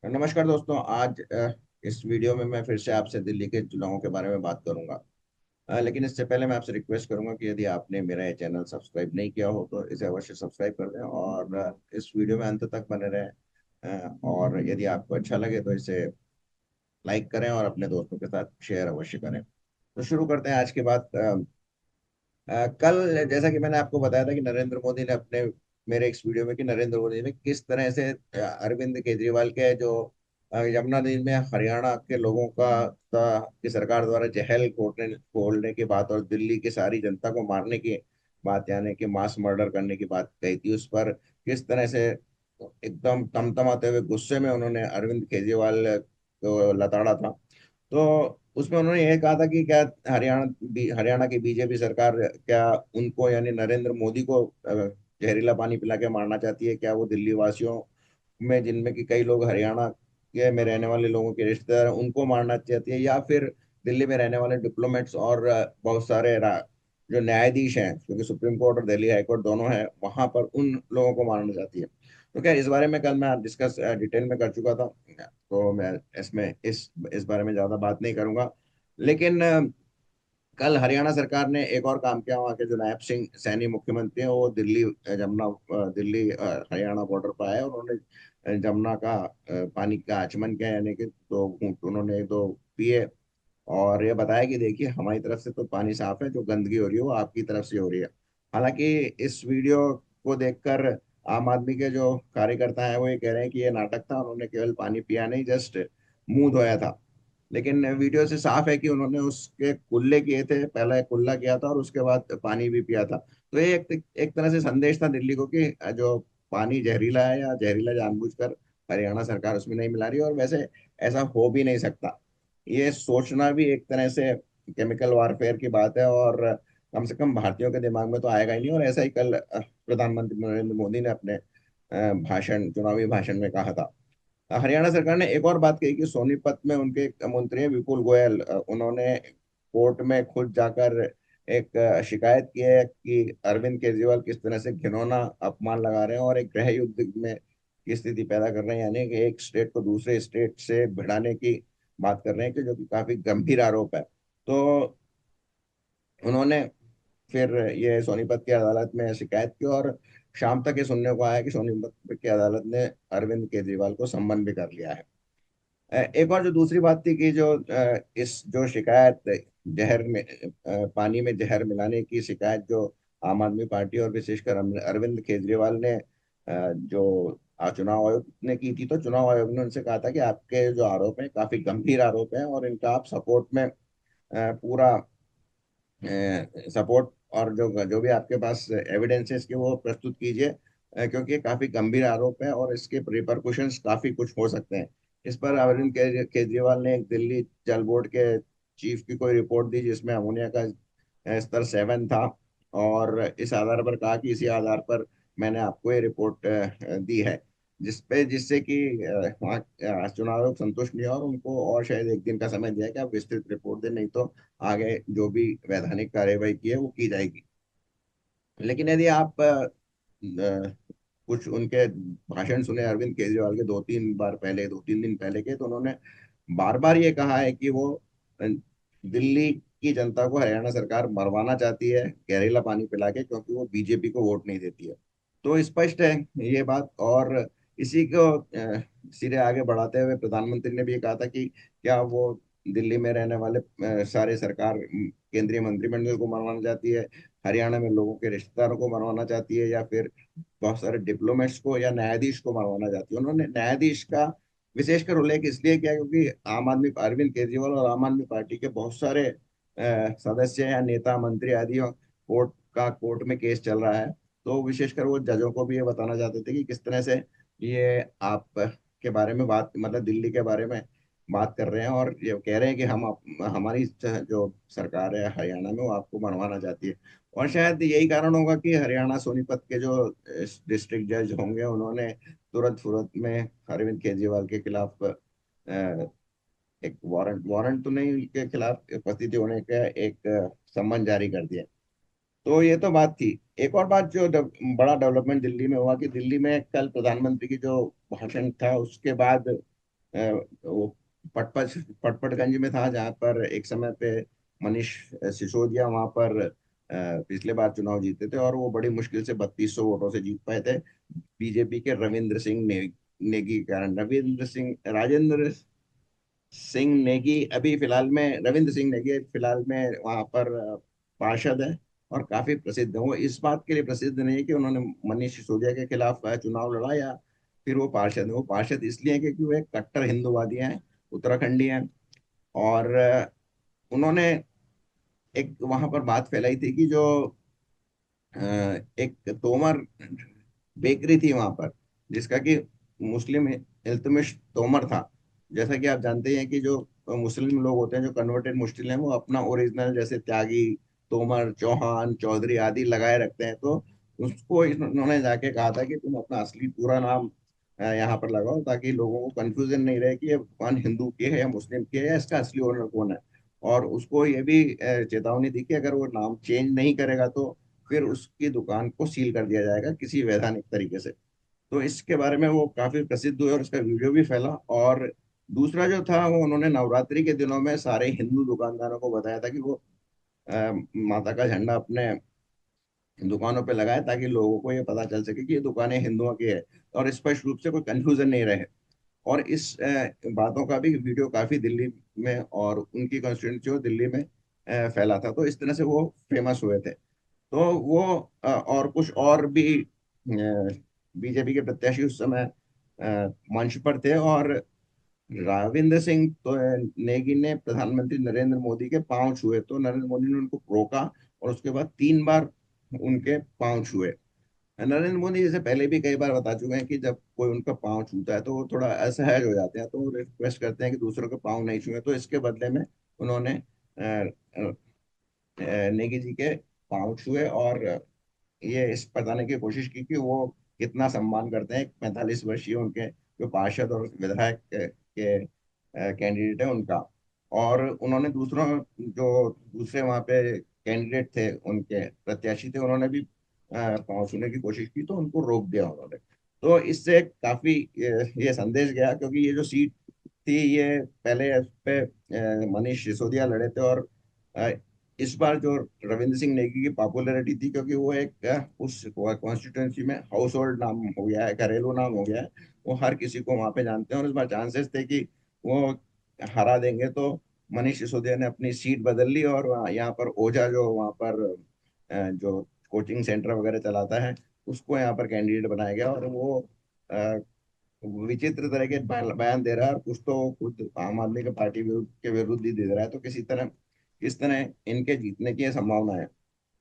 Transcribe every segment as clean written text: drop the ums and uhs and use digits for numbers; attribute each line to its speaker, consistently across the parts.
Speaker 1: नमस्कार दोस्तों। आज इस वीडियो में मैं फिर से आपसे दिल्ली के चुनावों के बारे में बात करूंगा। लेकिन इससे पहले मैं आपसे रिक्वेस्ट करूंगा कि यदि आपने मेरा ये चैनल सब्सक्राइब नहीं किया हो तो इसे अवश्य सब्सक्राइब कर दें और इस वीडियो में अंत तक बने रहें। और यदि आपको अच्छा लगे तो इसे लाइक करें और अपने दोस्तों के साथ शेयर अवश्य करें। तो शुरू करते हैं आज की बात। कल जैसा कि मैंने आपको बताया था कि नरेंद्र मोदी ने अपने मेरे एक वीडियो में कि नरेंद्र मोदी ने किस तरह से अरविंद केजरीवाल के जो यमुना नदी में हरियाणा के लोगों की सरकार द्वारा जहल खोलने की बात और दिल्ली की सारी जनता को मारने की बात, यानी कि मास मर्डर करने की बात कही थी, उस पर किस तरह से एकदम तमतमाते हुए गुस्से में उन्होंने अरविंद केजरीवाल को लताड़ा था। तो उसमें उन्होंने ये कहा था कि क्या हरियाणा की बीजेपी सरकार क्या उनको यानी नरेंद्र मोदी को जहरीला पानी पिला के मारना चाहती है? क्या वो दिल्ली वासियों में, जिनमें कि कई लोग हरियाणा के में रहने वाले लोगों के रिश्तेदार हैं, उनको मारना चाहती है, या फिर दिल्ली में रहने वाले डिप्लोमेट्स और बहुत सारे जो न्यायाधीश हैं, क्योंकि सुप्रीम कोर्ट और दिल्ली हाई कोर्ट दोनों है वहां पर, उन लोगों को मारना चाहती है? तो क्या इस बारे में कल मैं डिस्कस डिटेल में कर चुका था, तो मैं इसमें इस बारे में ज्यादा बात नहीं करूंगा। लेकिन कल हरियाणा सरकार ने एक और काम किया। वहाँ के जो नायब सिंह सैनी मुख्यमंत्री हैं वो दिल्ली हरियाणा बॉर्डर पर आए और उन्होंने जमुना का पानी का आचमन किया, यानी कि दो घूंट उन्होंने एक दो पिए और ये बताया कि देखिए हमारी तरफ से तो पानी साफ है, जो गंदगी हो रही है वो आपकी तरफ से हो रही है। हालांकि इस वीडियो को देखकर आम आदमी के जो कार्यकर्ता हैं वो ये कह रहे हैं कि ये नाटक था, उन्होंने केवल पानी पिया नहीं, जस्ट मुंह धोया था। लेकिन वीडियो से साफ है कि उन्होंने उसके कुल्ले किए थे, पहला एक कुल्ला किया था और उसके बाद पानी भी पिया था। तो ये एक तरह से संदेश था दिल्ली को कि जो पानी जहरीला है या जहरीला जानबूझकर हरियाणा सरकार उसमें नहीं मिला रही, और वैसे ऐसा हो भी नहीं सकता। ये सोचना भी एक तरह से केमिकल वारफेयर की बात है, और कम से कम भारतीयों के दिमाग में तो आएगा ही नहीं। और ऐसा ही कल प्रधानमंत्री नरेंद्र मोदी ने अपने चुनावी भाषण में कहा था। हरियाणा सरकार ने एक और बात कही कि सोनीपत में उनके एक मंत्री हैं विपुल गोयल, उन्होंने कोर्ट में खुद जाकर एक शिकायत की है कि अरविंद केजरीवाल किस तरह से घिनौना अपमान लगा रहे हैं और एक गृह युद्ध में की स्थिति पैदा कर रहे हैं, यानी कि एक स्टेट को दूसरे स्टेट से भिड़ाने की बात कर रहे हैं, कि जो कि काफी गंभीर आरोप है। तो उन्होंने फिर ये सोनीपत की अदालत में शिकायत की और शाम तक ये सुनने को आया कि सोनीपत की अदालत ने अरविंद केजरीवाल को सम्मन भी कर लिया है। एक और जो दूसरी बात थी कि इस जो शिकायत जहर में पानी में जहर मिलाने की शिकायत जो आम आदमी पार्टी और विशेषकर अरविंद केजरीवाल ने जो चुनाव आयोग ने की थी, तो चुनाव आयोग ने उनसे कहा था कि आपके जो आरोप हैं काफी गंभीर आरोप हैं और इनका आप सपोर्ट में पूरा सपोर्ट और जो जो भी आपके पास एविडेंस है इसके वो प्रस्तुत कीजिए, क्योंकि ये काफी गंभीर आरोप है और इसके रिपरकुशंस काफी कुछ हो सकते हैं। इस पर अरविंद केजरीवाल ने एक दिल्ली जल बोर्ड के चीफ की कोई रिपोर्ट दी जिसमें अमोनिया का स्तर 7 था, और इस आधार पर कहा कि इसी आधार पर मैंने आपको ये रिपोर्ट दी है, जिससे कि वहाँ चुनाव आयोग संतुष्ट नहीं हुआ और उनको और शायद एक दिन का समय दिया कि आप विस्तृत रिपोर्ट दें, नहीं तो आगे जो भी वैधानिक कार्यवाही की है वो की जाएगी। लेकिन यदि आप कुछ उनके भाषण सुने अरविंद केजरीवाल के, 2-3 दिन पहले के, तो उन्होंने बार बार ये कहा है कि वो दिल्ली की जनता को हरियाणा सरकार मरवाना चाहती है जहरीला पानी पिला के, क्योंकि वो बीजेपी को वोट नहीं देती है। तो स्पष्ट है ये बात। और इसी को सिरे आगे बढ़ाते हुए प्रधानमंत्री ने भी ये कहा था कि क्या वो दिल्ली में रहने वाले सारे सरकार केंद्रीय मंत्रिमंडल को मरवाना चाहती है, हरियाणा में लोगों के रिश्तेदारों को मरवाना चाहती है, या फिर बहुत सारे डिप्लोमेट्स को या न्यायाधीश को मरवाना चाहती है? उन्होंने न्यायाधीश का विशेषकर उल्लेख इसलिए किया क्योंकि आम आदमी अरविंद केजरीवाल और आम आदमी पार्टी के बहुत सारे सदस्य या नेता मंत्री आदि कोर्ट में केस चल रहा है। तो विशेषकर वो जजों को भी ये बताना चाहते थे कि किस तरह से ये आप के बारे में बात, मतलब दिल्ली के बारे में बात कर रहे हैं, और ये कह रहे हैं कि हमारी जो सरकार है हरियाणा में वो आपको मनवाना चाहती है। और शायद यही कारण होगा कि हरियाणा सोनीपत के जो डिस्ट्रिक्ट जज होंगे उन्होंने तुरंत फुरत में अरविंद केजरीवाल के खिलाफ एक वारंट तो नहीं, उनके खिलाफ उपस्थिति होने का एक सम्मन जारी कर दिया। तो ये तो बात थी। एक और बात जो बड़ा डेवलपमेंट दिल्ली में हुआ कि दिल्ली में कल प्रधानमंत्री की जो भाषण था उसके बाद वो पटपच पटपटगंज में था, जहाँ पर एक समय पे मनीष सिसोदिया वहां पर पिछले बार चुनाव जीते थे, और वो बड़ी मुश्किल से 3200 वोटों से जीत पाए थे बीजेपी के रविंद्र सिंह नेगी के कारण। राजेंद्र सिंह नेगी अभी फिलहाल में, रविंद्र सिंह नेगी फिलहाल में वहां पर पार्षद है, और काफी प्रसिद्ध है। वो इस बात के लिए प्रसिद्ध नहीं है कि उन्होंने मनीष सिसोदिया के खिलाफ चुनाव लड़ा, या फिर वो पार्षद है। वो पार्षद इसलिए है क्योंकि वो एक कट्टर हिंदूवादी हैं, उत्तराखंडी हैं। और उन्होंने एक वहां पर बात फैलाई थी कि जो अ, एक तोमर बेकरी थी वहां पर, जिसका कि मुस्लिम इल्तुतमिश तोमर था। जैसा कि आप जानते हैं कि जो मुस्लिम लोग होते हैं, जो कन्वर्टेड मुस्लिम हैं, वो अपना ओरिजिनल जैसे त्यागी, तोमर, चौहान, चौधरी आदि लगाए रखते हैं। तो उसको इन्होंने जाके कहा था कि तुम अपना असली पूरा नाम यहाँ पर लगाओ, ताकि लोगों को कंफ्यूजन नहीं रहे कि ये दुकान हिंदू की है या मुस्लिम की है, या इसका असली ओनर कौन है। और उसको ये भी चेतावनी दी कि अगर वो नाम चेंज नहीं करेगा तो फिर उसकी दुकान को सील कर दिया जाएगा किसी वैधानिक तरीके से। तो इसके बारे में वो काफी प्रसिद्ध हुए, और इसका वीडियो भी फैला। और दूसरा जो था, वो उन्होंने नवरात्रि के दिनों में सारे हिंदू दुकानदारों को बताया था कि वो माता का झंडा अपने दुकानों पे लगाए, ताकि लोगों को ये पता चल सके कि ये दुकानें हिंदुओं की है, और स्पष्ट रूप से कोई कंफ्यूजन नहीं रहे। और इस बातों का भी वीडियो काफी दिल्ली में और उनकी कॉन्स्टिट्यूंसी और दिल्ली में फैला था। तो इस तरह से वो फेमस हुए थे। तो वो और कुछ और भी बीजेपी के प्रत्याशी उस समय मंच पर थे, और राविंद्र सिंह तो नेगी ने प्रधानमंत्री नरेंद्र मोदी के पांव छुए, तो नरेंद्र मोदी ने उनको रोका, और उसके बाद 3 बार उनके पांव छुए। नरेंद्र मोदी जैसे पहले भी कई बार बता चुके हैं कि जब कोई उनका पाँव छूता है तो वो थोड़ा असहज हो जाते हैं, तो वो रिक्वेस्ट करते हैं कि दूसरों के पाँव नहीं छुए। तो इसके बदले में उन्होंने नेगी जी के पाँव छुए, और ये इस बताने की कोशिश की कि वो कितना सम्मान करते हैं 45 वर्षीय उनके जो पार्षद और विधायक के कैंडिडेट है उनका। और उन्होंने दूसरों जो दूसरे वहाँ पे कैंडिडेट थे, उनके प्रत्याशी थे, उन्होंने भी पाँव छूने की कोशिश की, तो उनको रोक दिया उन्होंने। तो इससे काफी ये संदेश गया, क्योंकि ये जो सीट थी, ये पहले इस पे मनीष सिसोदिया लड़े थे, और अ, इस बार जो रविंद्र सिंह नेगी की पॉपुलैरिटी थी, क्योंकि वो एक उस कॉन्स्टिट्यूंसी में हाउस होल्ड नाम हो गया है, घरेलू नाम हो गया है। वो हर किसी को वहां पे जानते हैं, और इस बार चांसेस थे कि वो हरा देंगे। तो मनीष सिसोदिया ने अपनी सीट बदल ली, और यहाँ पर ओझा जो वहाँ पर जो कोचिंग सेंटर वगैरह चलाता है, उसको यहाँ पर कैंडिडेट बनाया गया। और वो अ, विचित्र तरह के बयान दे रहा है, और कुछ तो खुद आम आदमी के पार्टी के विरुद्ध ही दे रहा है। तो किस तरह इनके जीतने की ये संभावना है।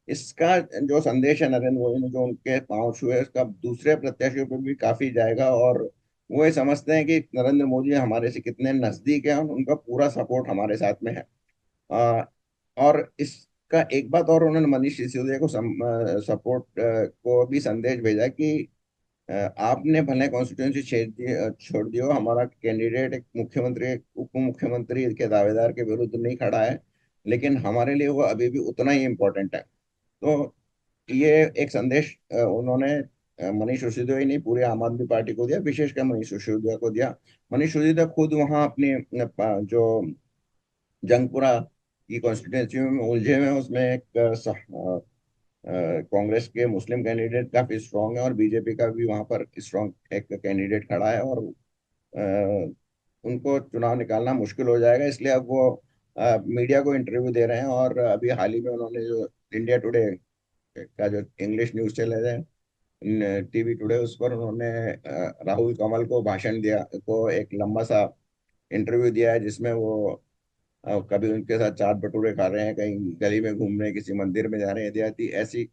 Speaker 1: इसका जो संदेश है नरेंद्र मोदी ने जो उनके पांव छुए, उसका दूसरे प्रत्याशियों पर भी काफी जाएगा। और वो ये समझते हैं कि नरेंद्र मोदी हमारे से कितने नजदीक है, और उनका पूरा सपोर्ट हमारे साथ में है। आ, और इसका एक बात और, उन्होंने मनीष सिसोदिया को सपोर्ट को भी संदेश भेजा कि आपने भले कॉन्स्टिट्यूंसी छोड़ दी हो, हमारा कैंडिडेट एक मुख्यमंत्री, उप मुख्यमंत्री के दावेदार के विरुद्ध नहीं खड़ा है, लेकिन हमारे लिए वो अभी भी उतना ही इम्पोर्टेंट है। तो ये एक संदेश उन्होंने मनीष सिसोदिया ही नहीं, पूरी आम आदमी पार्टी को दिया, विशेषकर मनीष सिसोदिया को दिया। मनीष सिसोदिया खुद वहाँ अपने जो जंगपुरा की कॉन्स्टिट्यूंसी में उलझे हुए हैं, उसमें एक कांग्रेस के मुस्लिम कैंडिडेट काफी स्ट्रांग है, और बीजेपी का भी वहां पर स्ट्रांग एक कैंडिडेट खड़ा है, और अ, उनको चुनाव निकालना मुश्किल हो जाएगा। इसलिए अब वो मीडिया को इंटरव्यू दे रहे हैं। और अभी हाल ही में उन्होंने जो इंडिया टुडे का जो इंग्लिश न्यूज चैनल है, टीवी टुडे, उस पर उन्होंने राहुल कमल को भाषण दिया, को एक लंबा सा इंटरव्यू दिया है, जिसमें वो कभी उनके साथ चाट भटूरे खा रहे हैं, कहीं गली में घूम रहे हैं, किसी मंदिर में जा रहे हैं इत्यादि, ऐसी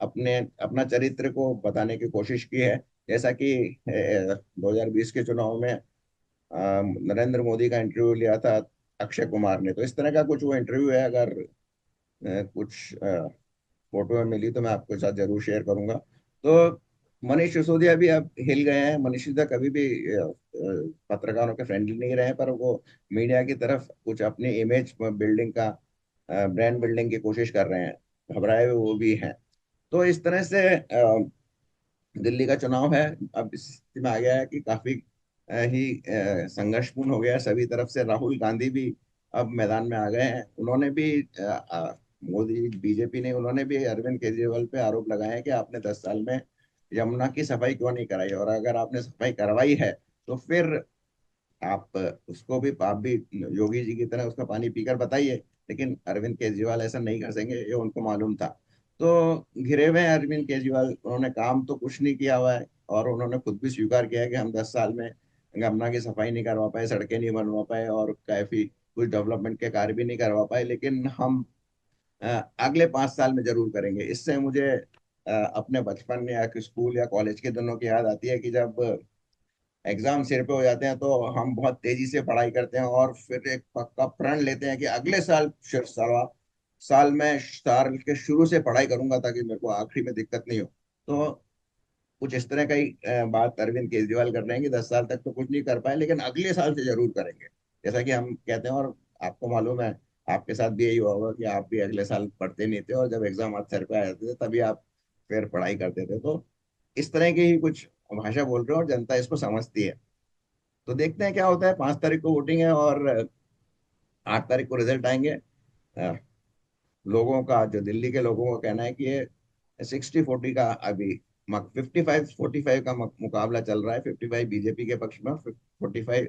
Speaker 1: अपने अपना चरित्र को बताने की कोशिश की है। जैसा कि 2020 के चुनाव में नरेंद्र मोदी का इंटरव्यू लिया था अक्षय कुमार ने। तो इस तरह का कुछ वो इंटरव्यू है। अगर कुछ फोटो में मिली तो मैं आपके साथ जरूर शेयर करूंगा। तो मनीष सिसोदिया भी अब हिल गए हैं। मनीष सिसोदिया कभी भी पत्रकारों के फ्रेंडली नहीं रहे, पर वो मीडिया की तरफ कुछ अपनी इमेज बिल्डिंग का, ब्रांड बिल्डिंग की कोशिश कर रहे हैं, घबराए हुए वो भी हैं। तो इस तरह से दिल्ली का चुनाव है अब इस स्थिति में आ गया है कि काफी ही संघर्षपूर्ण हो गया सभी तरफ से। राहुल गांधी भी अब मैदान में आ गए हैं। उन्होंने भी मोदी बीजेपी ने, उन्होंने भी अरविंद केजरीवाल पे आरोप लगाए हैं कि आपने 10 साल में यमुना की सफाई क्यों नहीं कराई, और अगर आपने सफाई करवाई है तो फिर आप उसको भी, आप भी योगी जी की तरह उसका पानी पीकर बताइए। लेकिन अरविंद केजरीवाल ऐसा नहीं कर सकेंगे, ये उनको मालूम था। तो घिरे हुए हैं अरविंद केजरीवाल, उन्होंने काम तो कुछ नहीं किया हुआ है, और उन्होंने खुद भी स्वीकार किया है कि हम 10 साल में गंगा की सफाई नहीं करवा पाए, सड़कें नहीं बनवा पाए, और काफी कुछ डेवलपमेंट के कार्य भी नहीं करवा पाए। लेकिन हम अगले 5 साल में जरूर करेंगे। इससे मुझे अपने बचपन या कि स्कूल या कॉलेज के दिनों की याद आती है कि जब एग्जाम सिर पे हो जाते हैं तो हम बहुत तेजी से पढ़ाई करते हैं, और फिर एक पक्का प्रण लेते हैं कि अगले साल साल साल में साल के शुरू से पढ़ाई करूंगा ताकि मेरे को आखिरी में दिक्कत नहीं हो। तो कुछ इस तरह का ही बात अरविंद केजरीवाल कर रहे हैं कि 10 साल तक तो कुछ नहीं कर पाए, लेकिन अगले साल से जरूर करेंगे, जैसा कि हम कहते हैं। और आपको मालूम है, आपके साथ भी यही हुआ होगा कि आप भी अगले साल पढ़ते नहीं थे, और जब एग्जाम हाथ सर पे आ जाते थे तभी आप फिर पढ़ाई करते थे। तो इस तरह की ही कुछ भाषा बोल रहे हो, और जनता इसको समझती है। तो देखते हैं क्या होता है। 5 तारीख को वोटिंग है, और 8 तारीख को रिजल्ट आएंगे। अ, लोगों का, जो दिल्ली के लोगों का कहना है कि ये 60-40 का अभी 55-45 का मुकाबला चल रहा है। 55 बीजेपी के पक्ष में, 45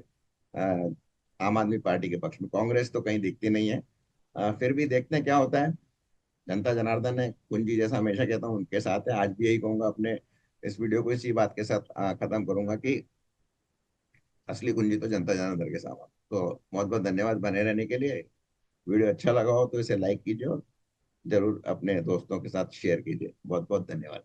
Speaker 1: आम आदमी पार्टी के पक्ष में। कांग्रेस तो कहीं दिखती नहीं है। फिर भी देखते हैं क्या होता है। जनता जनार्दन है, कुंजी जैसा हमेशा कहता हूँ, उनके साथ है। आज भी यही कहूंगा। अपने इस वीडियो को इसी बात के साथ खत्म करूंगा कि असली कुंजी तो जनता जनार्दन के सामने। तो बहुत बहुत धन्यवाद बने रहने के लिए। वीडियो अच्छा लगा हो तो इसे लाइक कीजिए, और जरूर अपने दोस्तों के साथ शेयर कीजिए। बहुत बहुत धन्यवाद।